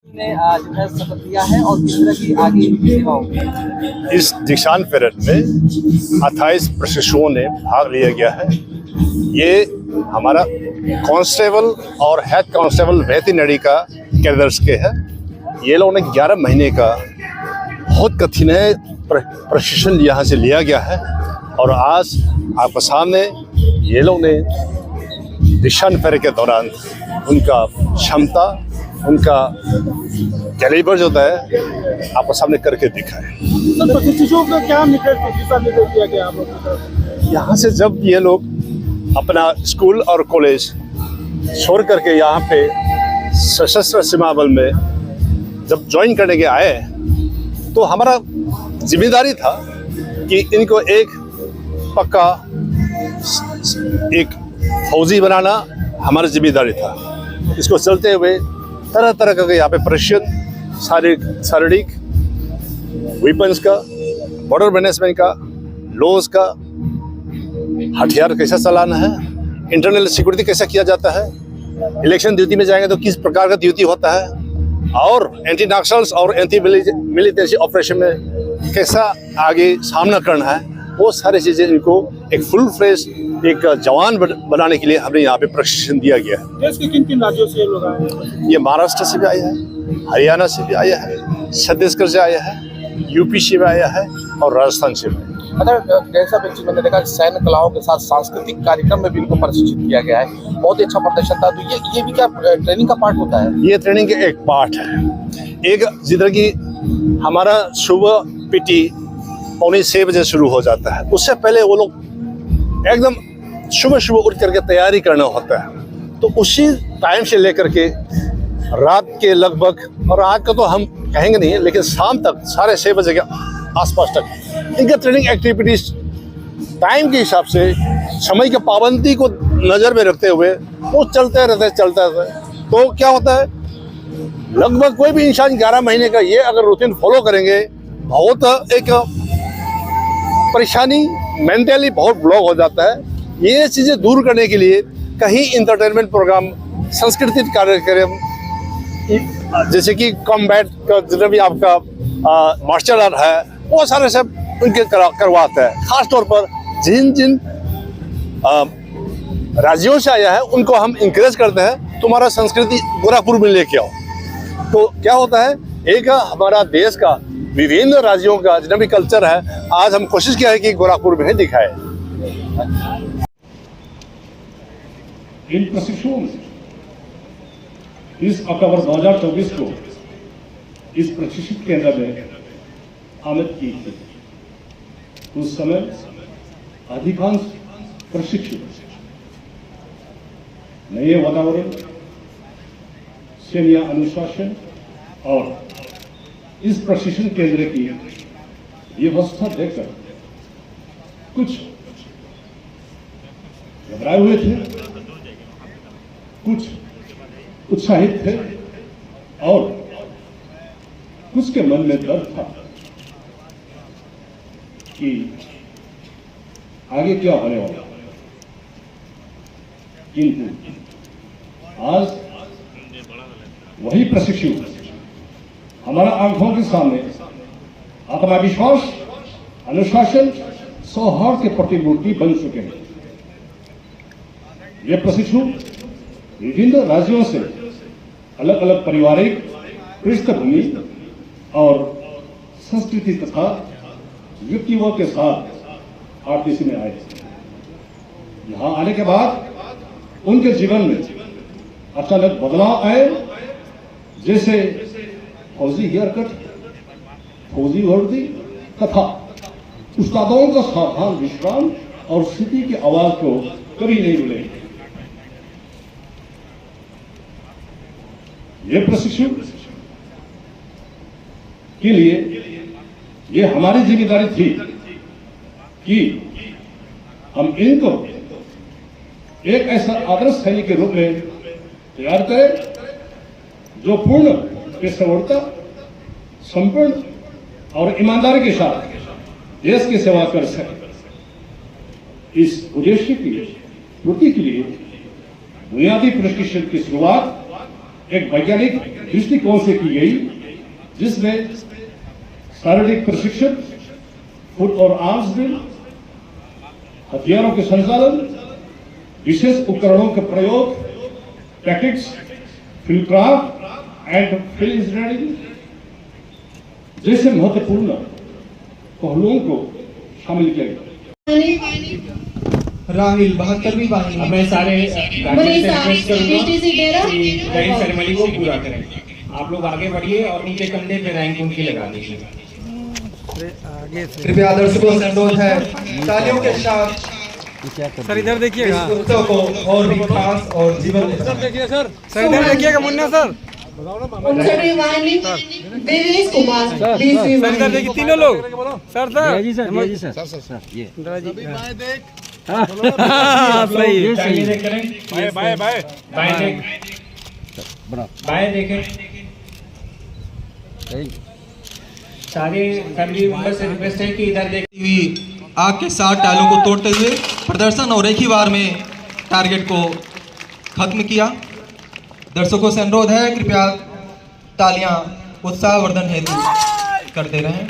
ने आज शपथ लिया है और किस तरह की आगे इनकी सेवा होगी। इस दीक्षांत परेड में 28 प्रशिक्षुओं ने भाग लिया गया है। ये हमारा कांस्टेबल और हेड कांस्टेबल वेटरनरी का कैडर्स के है। ये लोगों ने 11 महीने का बहुत कठिन है प्रशिक्षण यहाँ से लिया गया है और आज आपके सामने ये लोग ने दीक्षांत परेड के दौरान उनका क्षमता, उनका कैलिबर जो है आपके सामने करके दिखा है। तो प्रशिक्षुओं का क्या दिशा निर्देश दिया गया आप लोगों को? यहाँ से जब ये लोग अपना स्कूल और कॉलेज छोड़ करके यहाँ पे सशस्त्र सीमा बल में जब ज्वाइन करने के आए तो हमारा जिम्मेदारी था कि इनको एक पक्का एक फौजी बनाना हमारी जिम्मेदारी था। इसको चलते हुए तरह तरह का यहाँ पे प्रशिक्षण, शारीरिक वेपन्स का, बॉर्डर मैनेजमेंट का, लॉज का, हथियार कैसा चलाना है, इंटरनल सिक्योरिटी कैसा किया जाता है, इलेक्शन ड्यूटी में जाएंगे तो किस प्रकार का ड्यूटी होता है और एंटी नक्सल्स और एंटी मिलिटेंसी ऑपरेशन में कैसा आगे सामना करना है, वो सारी चीज़ें इनको एक फुल फ्लेश एक जवान बनाने के लिए हमने यहाँ पे प्रशिक्षण दिया गया है। देश के किन राज्यों से लोग आए हैं? ये महाराष्ट्र से भी आया है, हरियाणा से भी आया है, छत्तीसगढ़ से आया है, यूपी से भी आया है और राजस्थान से भी। जैसा व्यक्ति मैंने देखा सैन्य कलाओं के साथ सांस्कृतिक कार्यक्रम में भी इनको प्रशिक्षित किया गया है, बहुत ही अच्छा प्रदर्शन था। तो ये भी क्या ट्रेनिंग का पार्ट होता है? ये ट्रेनिंग का एक पार्ट है। एक जिधर की हमारा सुबह पीटी 6:45 बजे शुरू हो जाता है, उससे पहले वो लोग एकदम सुबह उठ करके तैयारी करना होता है। तो उसी टाइम से लेकर के रात के लगभग, और रात का तो हम कहेंगे नहीं, लेकिन शाम तक 6:30 बजे के आसपास तक इनका ट्रेनिंग एक्टिविटीज टाइम के हिसाब से, समय की पाबंदी को नज़र में रखते हुए वो चलते रहते। तो क्या होता है, लगभग कोई भी इंसान 11 महीने का ये अगर रूटीन फॉलो करेंगे, बहुत एक परेशानी मेंटली बहुत ब्लॉक हो जाता है। ये चीज़ें दूर करने के लिए कहीं इंटरटेनमेंट प्रोग्राम, सांस्कृतिक कार्यक्रम, जैसे कि कॉम्बैट का जितना भी आपका मार्शल आर्ट है, वो सारे सब उनके करवाते हैं। खास तौर पर जिन राज्यों से आया है उनको हम इंकरेज करते हैं, तुम्हारा संस्कृति गोरखपुर में लेके आओ। तो क्या होता है, एक हमारा देश का विभिन्न राज्यों का जितना भी कल्चर है, आज हम कोशिश किया है कि गोरखपुर में दिखाए। इन प्रशिक्षुओं में 30 अक्टूबर 2024 को इस प्रशिक्षित केंद्र में आमद की थी। उस समय अधिकांश प्रशिक्षु नए वातावरण, सेना अनुशासन और इस प्रशिक्षण केंद्र की व्यवस्था देखकर कुछ घबराए हुए थे, कुछ उत्साहित थे और कुछ के मन में डर था कि आगे क्या होने वाला। किंतु आज वही प्रशिक्षु हमारा आंखों के सामने आत्मविश्वास, अनुशासन, सौहार्द के प्रतिमूर्ति बन चुके हैं। ये प्रशिक्षु विभिन्न राज्यों से अलग अलग पारिवारिक पृष्ठभूमि और संस्कृति तथा व्यक्तियों के साथ आरटीसी में आए। यहाँ आने के बाद उनके जीवन में अचानक बदलाव आए, जैसे फौजी हेयर कट, फौजी वर्दी तथा उस्तादों का सावधान विश्राम और स्थिति की आवाज को कभी नहीं भूले। ये प्रशिक्षु के लिए ये हमारी जिम्मेदारी थी कि हम इनको एक ऐसा आदर्श सैनिक के रूप में तैयार करें जो पूर्ण पेशेवरता, संपूर्ण और ईमानदारी के साथ देश की सेवा कर सके। इस उद्देश्य की पूर्ति के लिए बुनियादी प्रशिक्षण की शुरुआत एक वैज्ञानिक दृष्टिकोण से की गई, जिसमें शारीरिक प्रशिक्षण, फुट और आर्म्स ड्रिल, हथियारों के संचालन, विशेष उपकरणों के प्रयोग, tactics, field craft and field engineering जैसे महत्वपूर्ण पहलुओं को शामिल किया गया। राहिल 72वीं वाहिनी। अब मैं सारे गार्जियन से रिक्वेस्ट करूंगा कि रैंक सेरेमनी को पूरा करें। आप लोग आगे बढ़िए और उनके कंधे पे रैंक उनकी लगा दीजिए। कृपया दर्शकों से अनुरोध है तालियों के साथ सर इधर देखिएगा, इस उत्सव को और भी खास और जीवन देखिए सर इधर देखिएगा मुन्ना सर। 59वीं वाहिनी देवेश कुमार 20वीं सर इधर देखिए तीनों लोग। सर सर जी सर ये सही दाहिने देख करें, बाएं देख, बाएं देखें। सारे फैमिली मेंबर से रिक्वेस्ट है कि इधर देख। हुई आग के साथ टालों को तोड़ते हुए प्रदर्शन और एक ही बार में टारगेट को खत्म किया। दर्शकों से अनुरोध है कृपया तालियां उत्साहवर्धन हेतु करते रहें।